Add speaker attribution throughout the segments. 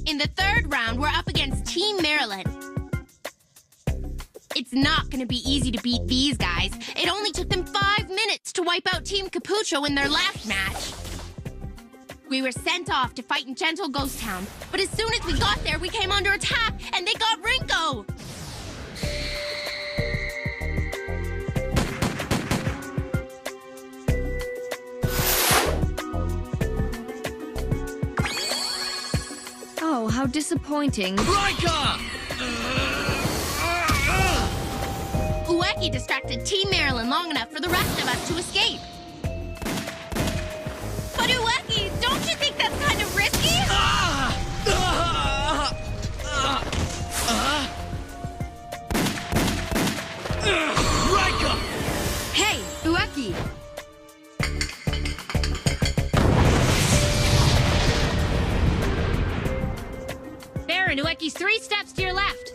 Speaker 1: In the third round, we're up against Team Maryland. It's not gonna be easy to beat these guys. It only took them 5 minutes to wipe out Team Capucho in their last match. We were sent off to fight in Gentle Ghost Town, but as soon as we got there, we came under attack, and they got Rinko!
Speaker 2: Oh, how disappointing.
Speaker 3: Rika!
Speaker 1: Ueki distracted Team Maryland long enough for the rest of us to escape. But Ueki, don't you think that's kind of risky?
Speaker 3: Rika!
Speaker 2: Hey, Ueki! Baron, Ueki's 3 steps to your left.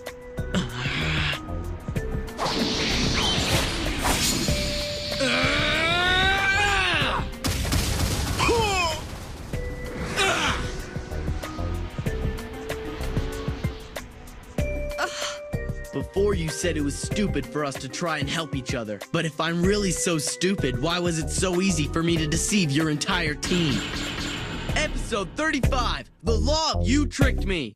Speaker 4: Before you said it was stupid for us to try and help each other. But if I'm really so stupid, why was it so easy for me to deceive your entire team? Episode 35, The Law of You Tricked Me.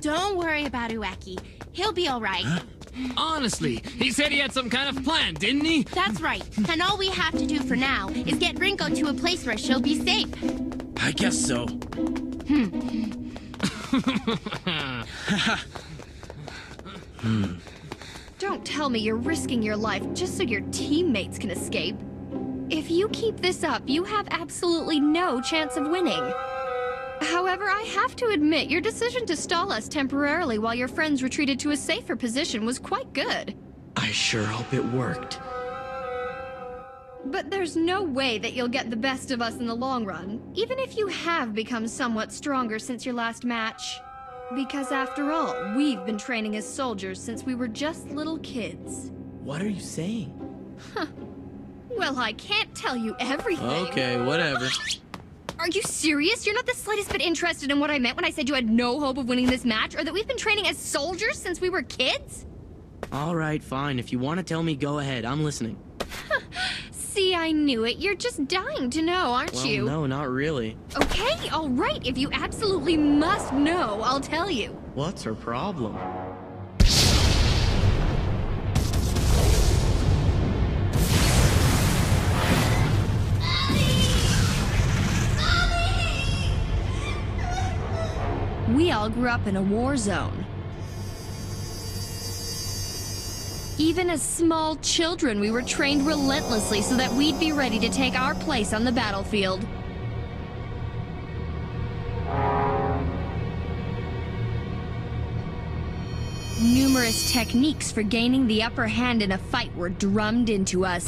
Speaker 1: Don't worry about Ueki. He'll be all right.
Speaker 3: Huh? Honestly, he said he had some kind of plan, didn't he?
Speaker 1: That's right. And all we have to do for now is get Rinko to a place where she'll be safe.
Speaker 4: I guess so.
Speaker 2: Don't tell me you're risking your life just so your teammates can escape. If you keep this up, you have absolutely no chance of winning. However, I have to admit, your decision to stall us temporarily while your friends retreated to a safer position was quite good.
Speaker 4: I sure hope it worked.
Speaker 2: But there's no way that you'll get the best of us in the long run, even if you have become somewhat stronger since your last match. Because after all, we've been training as soldiers since we were just little kids.
Speaker 4: What are you saying?
Speaker 2: Huh. Well, I can't tell you everything.
Speaker 4: Okay, whatever.
Speaker 2: Are you serious? You're not the slightest bit interested in what I meant when I said you had no hope of winning this match, or that we've been training as soldiers since we were kids?
Speaker 4: All right, fine. If you want to tell me, go ahead. I'm listening.
Speaker 2: See, I knew it. You're just dying to know, aren't you?
Speaker 4: Well, no, not really.
Speaker 2: Okay, all right. If you absolutely must know, I'll tell you.
Speaker 4: What's her problem?
Speaker 2: We all grew up in a war zone. Even as small children, we were trained relentlessly so that we'd be ready to take our place on the battlefield. Numerous rigorous techniques for gaining the upper hand in a fight were drummed into us.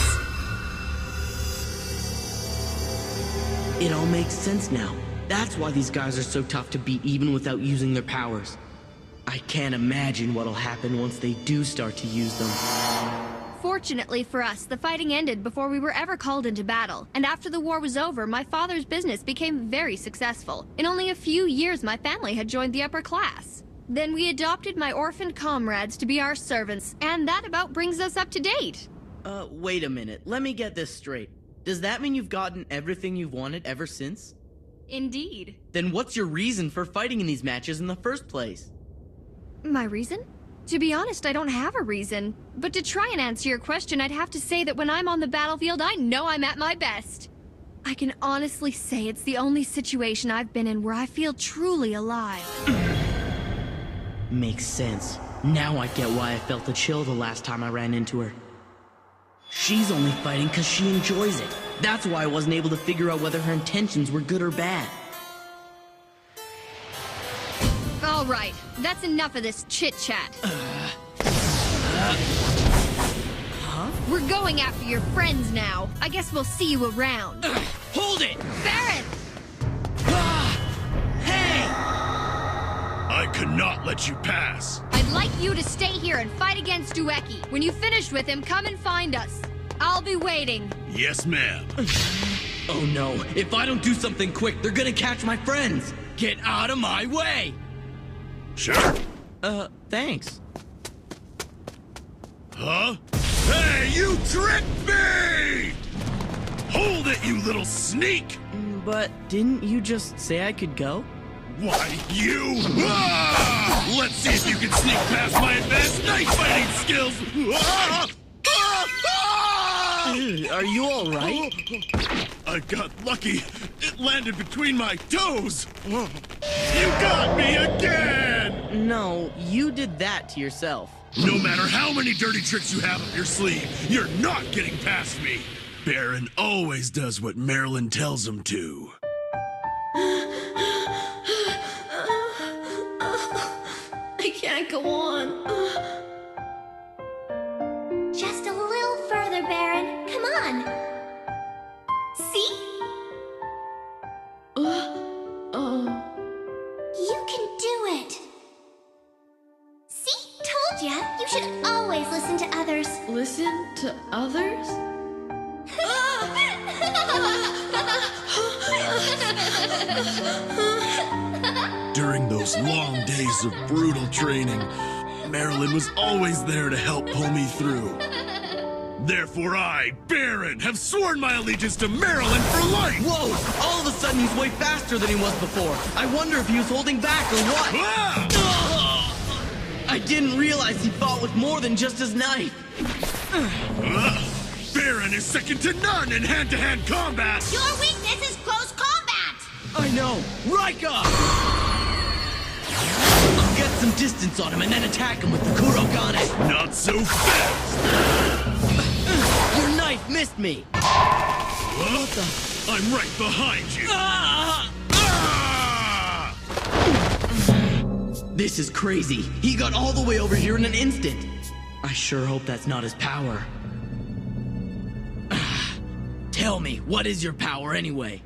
Speaker 4: It all makes sense now. That's why these guys are so tough to beat even without using their powers. I can't imagine what'll happen once they do start to use them.
Speaker 2: Fortunately for us, the fighting ended before we were ever called into battle, and after the war was over, my father's business became very successful. In only a few years, my family had joined the upper class. Then we adopted my orphaned comrades to be our servants, and that about brings us up to date.
Speaker 4: Wait a minute. Let me get this straight. Does that mean you've gotten everything you've wanted ever since?
Speaker 2: Indeed.
Speaker 4: Then what's your reason for fighting in these matches in the first place?
Speaker 2: My reason? To be honest, I don't have a reason. But to try and answer your question, I'd have to say that when I'm on the battlefield, I know I'm at my best. I can honestly say it's the only situation I've been in where I feel truly alive.
Speaker 4: Makes sense. Now I get why I felt a chill the last time I ran into her. She's only fighting because she enjoys it. That's why I wasn't able to figure out whether her intentions were good or bad.
Speaker 2: All right, that's enough of this chit-chat. We're going after your friends now. I guess we'll see you around.
Speaker 4: Hold it!
Speaker 2: Baron!
Speaker 4: Hey!
Speaker 5: I could not let you pass.
Speaker 2: I'd like you to stay here and fight against Ueki. When you've finished with him, come and find us. I'll be waiting.
Speaker 5: Yes, ma'am.
Speaker 4: Oh no, if I don't do something quick, they're gonna catch my friends! Get out of my way!
Speaker 5: Sure.
Speaker 4: Thanks.
Speaker 5: Huh? Hey, you tricked me! Hold it, you little sneak!
Speaker 4: But didn't you just say I could go?
Speaker 5: Why, you... Ah! Let's see if you can sneak past my advanced knife fighting skills! Ah! Ah! Ah!
Speaker 4: Are you alright?
Speaker 5: I got lucky. It landed between my toes. You got me again!
Speaker 4: No, you did that to yourself.
Speaker 5: No matter how many dirty tricks you have up your sleeve, you're not getting past me. Baron always does what Marilyn tells him to.
Speaker 6: I can't go on.
Speaker 7: Just a little further, Baron. Come on. See? You can do it. See? Told ya. You should always listen to others.
Speaker 6: Listen to others?
Speaker 5: During those long days of brutal training, Marilyn was always there to help pull me through. Therefore I, Baron, have sworn my allegiance to Marilyn for life!
Speaker 4: Whoa! All of a sudden he's way faster than he was before. I wonder if he was holding back or what.
Speaker 5: Ah!
Speaker 4: I didn't realize he fought with more than just his knife.
Speaker 5: Baron is second to none in hand-to-hand combat!
Speaker 7: Your weakness is close combat.
Speaker 4: I know. Rika! I'll get some distance on him and then attack him with the Kurogane.
Speaker 5: Not so fast!
Speaker 4: Your knife missed me.
Speaker 5: What the? I'm right behind you! Ah!
Speaker 4: This is crazy. He got all the way over here in an instant. I sure hope that's not his power. Tell me, what is your power anyway?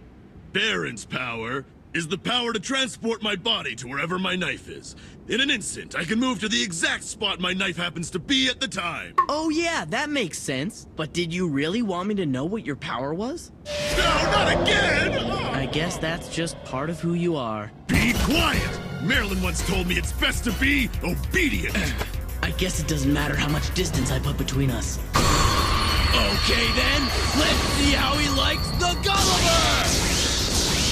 Speaker 5: Baron's power is the power to transport my body to wherever my knife is. In an instant, I can move to the exact spot my knife happens to be at the time.
Speaker 4: Oh yeah, that makes sense. But did you really want me to know what your power was?
Speaker 5: No, not again!
Speaker 4: I guess that's just part of who you are.
Speaker 5: Be quiet! Marilyn once told me it's best to be obedient.
Speaker 4: I guess it doesn't matter how much distance I put between us. Okay then, let's see how he likes the Gulliver!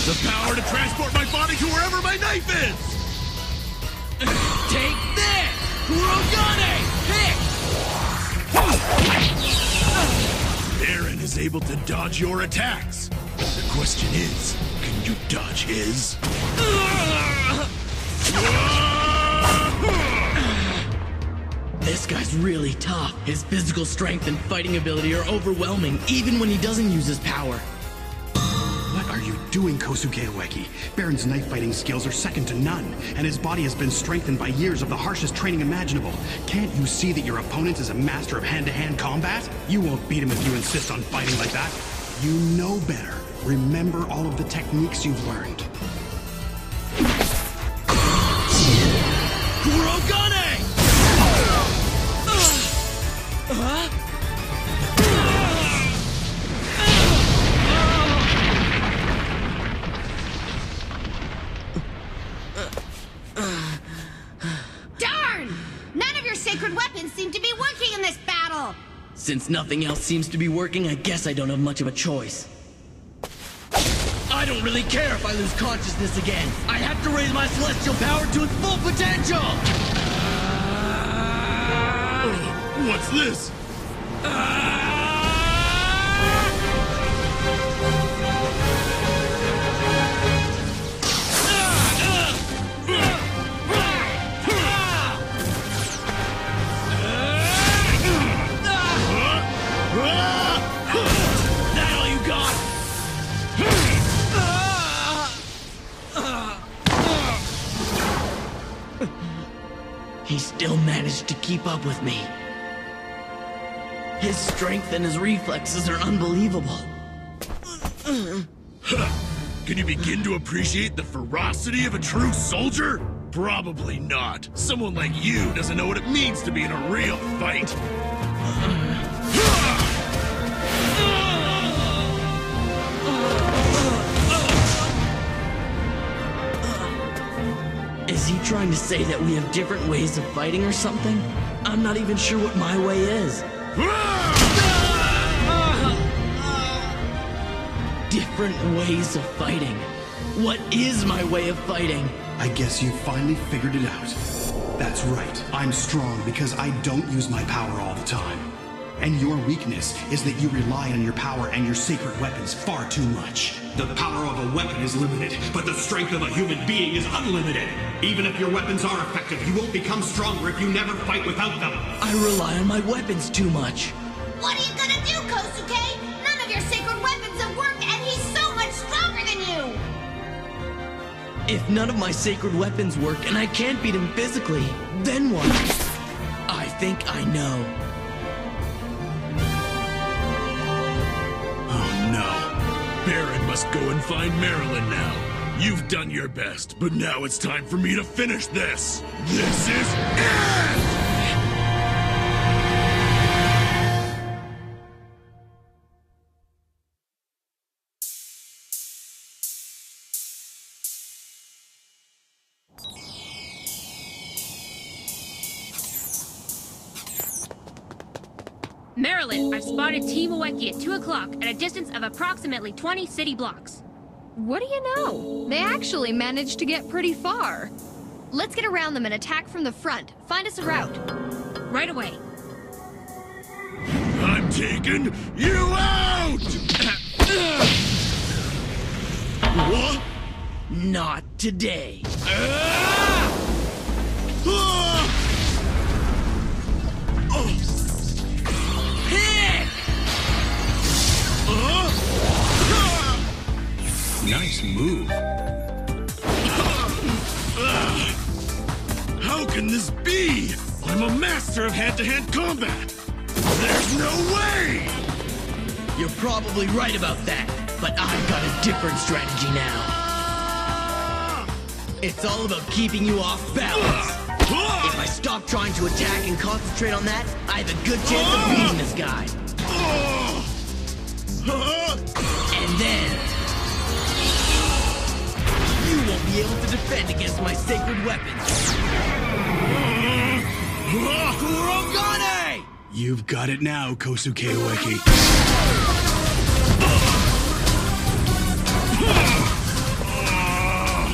Speaker 5: The power to transport my body to wherever my knife is!
Speaker 4: Take this! Kurogane! Hit!
Speaker 5: Baron is able to dodge your attacks. The question is, can you dodge his?
Speaker 4: This guy's really tough. His physical strength and fighting ability are overwhelming, even when he doesn't use his power. What are
Speaker 8: are you doing, Kosuke Ueki? Baron's knife fighting skills are second to none, and his body has been strengthened by years of the harshest training imaginable. Can't you see that your opponent is a master of hand-to-hand combat? You won't beat him if you insist on fighting like that. You know better. Remember all of the techniques you've learned.
Speaker 4: Kurogane!
Speaker 1: Darn! None of your sacred weapons seem to be working in this battle!
Speaker 4: Since nothing else seems to be working, I guess I don't have much of a choice. I don't really care if I lose consciousness again. I have to raise my celestial power to its full potential!
Speaker 5: What's this?
Speaker 4: That all you got? He still managed to keep up with me. His strength and his reflexes are unbelievable.
Speaker 5: Can you begin to appreciate the ferocity of a true soldier? Probably not. Someone like you doesn't know what it means to be in a real fight.
Speaker 4: Is he trying to say that we have different ways of fighting or something? I'm not even sure what my way is. Different ways of fighting. What is my way of fighting?
Speaker 8: I guess you finally figured it out. That's right. I'm strong because I don't use my power all the time. And your weakness is that you rely on your power and your sacred weapons far too much. The power of a weapon is limited, but the strength of a human being is unlimited. Even if your weapons are effective, you won't become stronger if you never fight without them.
Speaker 4: I rely on my weapons too much.
Speaker 7: What are you gonna do, Kosuke? None of your sacred weapons have worked, and he's so much stronger than you!
Speaker 4: If none of my sacred weapons work and I can't beat him physically, then what? I think I know.
Speaker 5: Oh no. Baron must go and find Marilyn now. You've done your best, but now it's time for me to finish this. This is it!
Speaker 9: Maryland, I've spotted Team Ueki at 2 o'clock at a distance of approximately 20 city blocks.
Speaker 2: What do you know? They actually managed to get pretty far. Let's get around them and attack from the front. Find us a route.
Speaker 9: Right away.
Speaker 5: I'm taking you out! What?
Speaker 4: Not today.
Speaker 8: Nice move.
Speaker 5: How can this be? I'm a master of hand-to-hand combat. There's no way!
Speaker 4: You're probably right about that, but I've got a different strategy now. It's all about keeping you off balance. If I stop trying to attack and concentrate on that, I have a good chance of beating this guy. And then you won't be able to defend against my sacred weapons. Kurogane!
Speaker 8: You've got it now, Kosuke Ueki.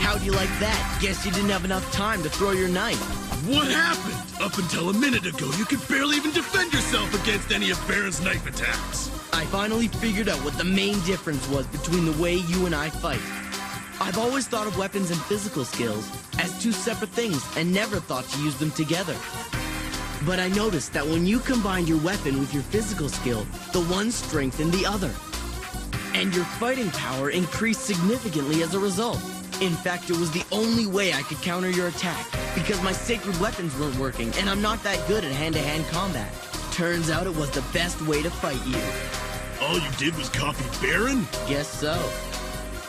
Speaker 4: How'd you like that? Guess you didn't have enough time to throw your knife.
Speaker 5: What happened? Up until a minute ago, you could barely even defend yourself against any of Baron's knife attacks.
Speaker 4: I finally figured out what the main difference was between the way you and I fight. I've always thought of weapons and physical skills as two separate things and never thought to use them together. But I noticed that when you combined your weapon with your physical skill, the one strengthened the other. And your fighting power increased significantly as a result. In fact, it was the only way I could counter your attack, because my sacred weapons weren't working, and I'm not that good at hand-to-hand combat. Turns out it was the best way to fight you.
Speaker 5: All you did was copy Baron?
Speaker 4: Guess so.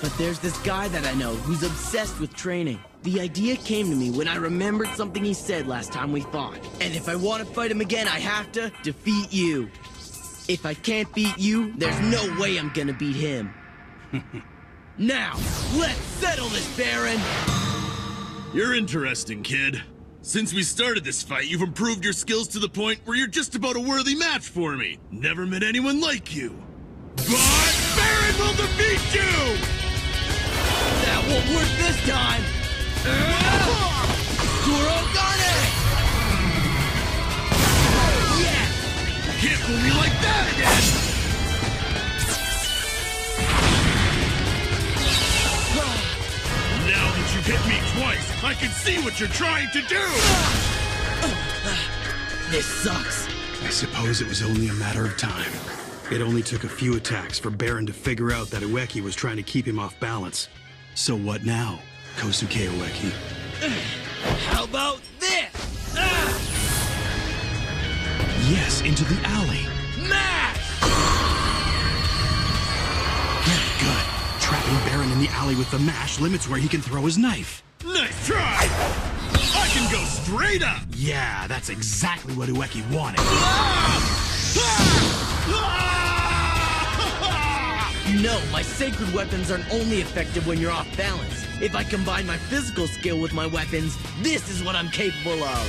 Speaker 4: But there's this guy that I know who's obsessed with training. The idea came to me when I remembered something he said last time we fought. And if I want to fight him again, I have to defeat you. If I can't beat you, there's no way I'm gonna beat him. Now, let's settle this, Baron!
Speaker 5: You're interesting, kid. Since we started this fight, you've improved your skills to the point where you're just about a worthy match for me. Never met anyone like you. But Baron will defeat you!
Speaker 4: That won't work this time! Kurogane! Yeah!
Speaker 5: Can't fool me like that again! Now that you've hit me twice, I can see what you're trying to do!
Speaker 4: This sucks.
Speaker 8: I suppose it was only a matter of time. It only took a few attacks for Baron to figure out that Ueki was trying to keep him off balance. So what now, Kosuke Ueki?
Speaker 4: How about this?
Speaker 8: Yes, into the alley.
Speaker 4: Mash!
Speaker 8: Good. Trapping Baron in the alley with the mash limits where he can throw his knife.
Speaker 5: Nice try! I can go straight up!
Speaker 8: Yeah, that's exactly what Ueki wanted.
Speaker 4: No, my sacred weapons aren't only effective when you're off balance. If I combine my physical skill with my weapons, this is what I'm capable of.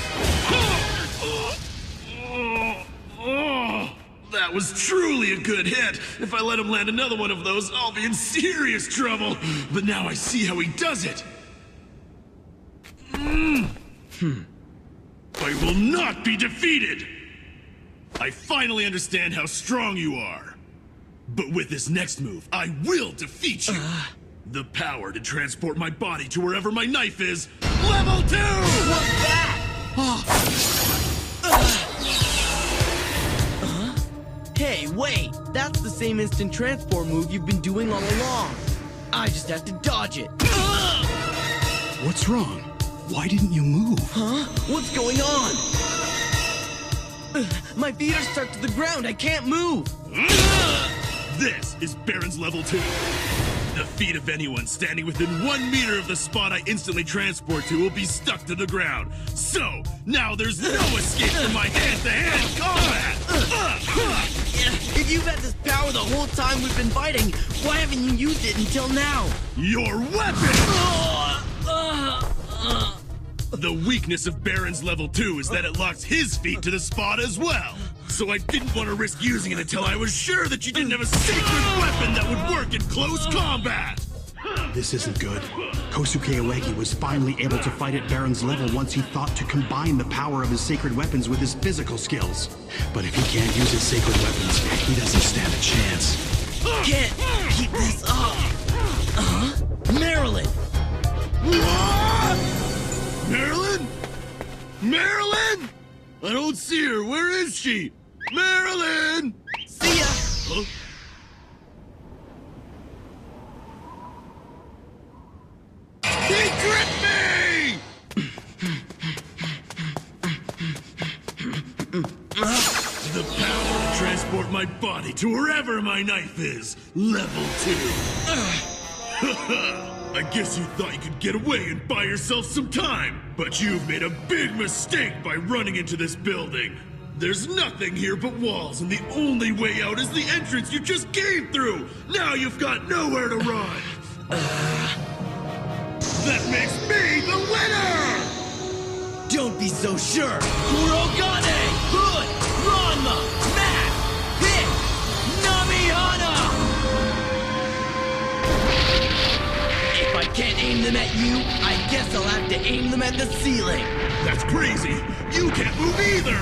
Speaker 5: That was truly a good hit. If I let him land another one of those, I'll be in serious trouble. But now I see how he does it. I will not be defeated! I finally understand how strong you are. But with this next move, I will defeat you! The power to transport my body to wherever my knife is, level 2!
Speaker 4: What's that? Hey, wait! That's the same instant transport move you've been doing all along. I just have to dodge it.
Speaker 8: What's wrong? Why didn't you move?
Speaker 4: Huh? What's going on? My feet are stuck to the ground. I can't move.
Speaker 5: This is Baron's level 2. The feet of anyone standing within 1 meter of the spot I instantly transport to will be stuck to the ground. So, now there's no escape from my hand-to-hand combat!
Speaker 4: If you've had this power the whole time we've been fighting, why haven't you used it until now?
Speaker 5: Your weapon! The weakness of Baron's level 2 is that it locks his feet to the spot as well. So I didn't want to risk using it until I was sure that you didn't have a sacred weapon that would work in close combat.
Speaker 8: This isn't good. Kosuke Ueki was finally able to fight at Baron's level once he thought to combine the power of his sacred weapons with his physical skills. But if he can't use his sacred weapons, he doesn't stand a chance.
Speaker 4: Can't keep this up. Marilyn!
Speaker 5: What? Marilyn? Marilyn? I don't see her. Where is she? Marilyn!
Speaker 4: See ya!
Speaker 5: Huh? He gripped me! The power to transport my body to wherever my knife is. Level 2. I guess you thought you could get away and buy yourself some time. But you've made a big mistake by running into this building. There's nothing here but walls, and the only way out is the entrance you just came through. Now you've got nowhere to run. That makes me the winner!
Speaker 4: Don't be so sure! Kurogane! Hood! Ranma! Mat! Hit! Namihana! If I can't aim them at you, I guess I'll have to aim them at the ceiling!
Speaker 5: That's crazy! You can't move either!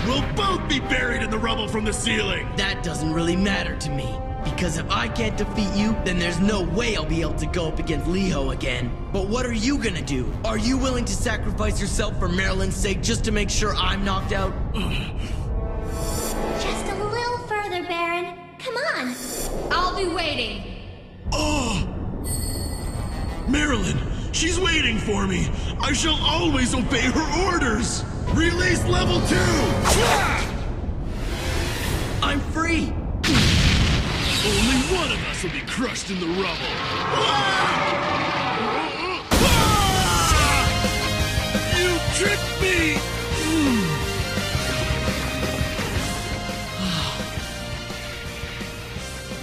Speaker 5: We'll both be buried in the rubble from the ceiling!
Speaker 4: That doesn't really matter to me. Because if I can't defeat you, then there's no way I'll be able to go up against Liho again. But what are you gonna do? Are you willing to sacrifice yourself for Marilyn's sake just to make sure I'm knocked out?
Speaker 7: Just a little further, Baron. Come on.
Speaker 2: I'll only waiting.
Speaker 5: Oh! Marilyn, she's waiting for me. I shall always obey her orders. Release level 2!
Speaker 4: I'm free!
Speaker 5: Only one of us will be crushed in the rubble. You tricked me!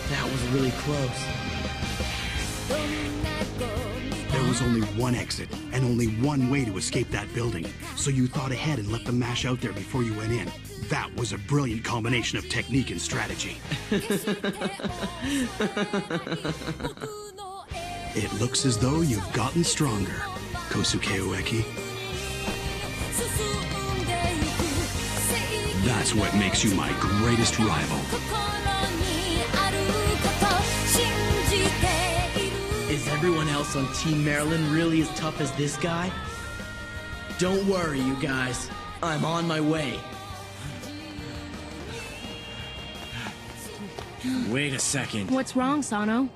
Speaker 4: That was really close.
Speaker 8: There was only one exit and only one way to escape that building. So you thought ahead and left the mash out there before you went in. That was a brilliant combination of technique and strategy. It looks as though you've gotten stronger, Kosuke Ueki. That's what makes you my greatest rival.
Speaker 4: Is everyone else on Team Marilyn really as tough as this guy? Don't worry, you guys. I'm on my way.
Speaker 3: Wait a second.
Speaker 1: What's wrong, Sano?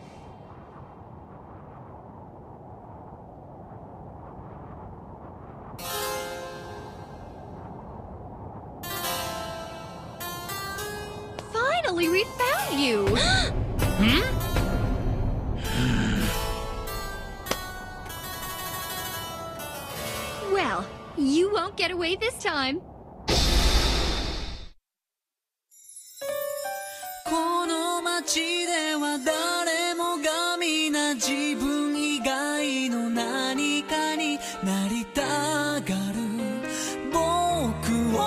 Speaker 2: Finally, we found you! Well, you won't get away this time.
Speaker 10: この街では誰もが皆自分以外の何かになりたがる僕を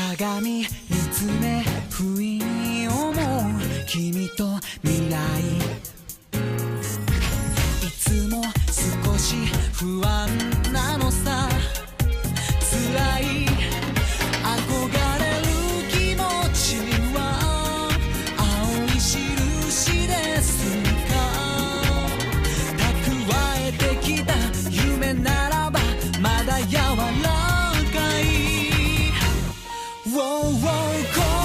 Speaker 10: 鏡見つめ不意に思う君と未来いつも少し不安なのさ辛い憧れる気持ちは青い印ですか蓄えてきた夢ならばまだ柔らかいこ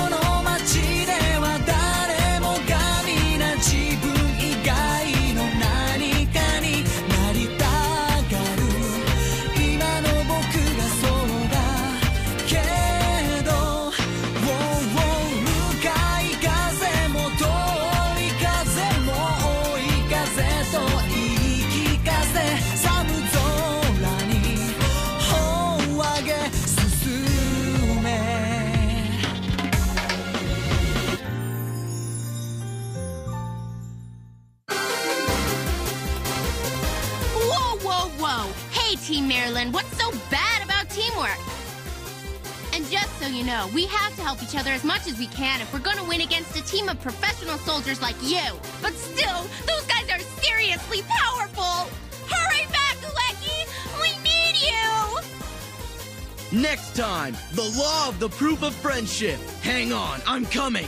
Speaker 10: の街では誰もが皆自分以外の何かになりたがる今の僕がそうだけど向かい風も通り風も追い風と言い聞かせ寒空に帆を上げ進め
Speaker 1: Team Marilyn, what's so bad about teamwork? And just so you know, we have to help each other as much as we can if we're gonna win against a team of professional soldiers like you. But still, those guys are seriously powerful! Hurry back, Ueki! We need you!
Speaker 4: Next time, the law of the proof of friendship. Hang on, I'm coming.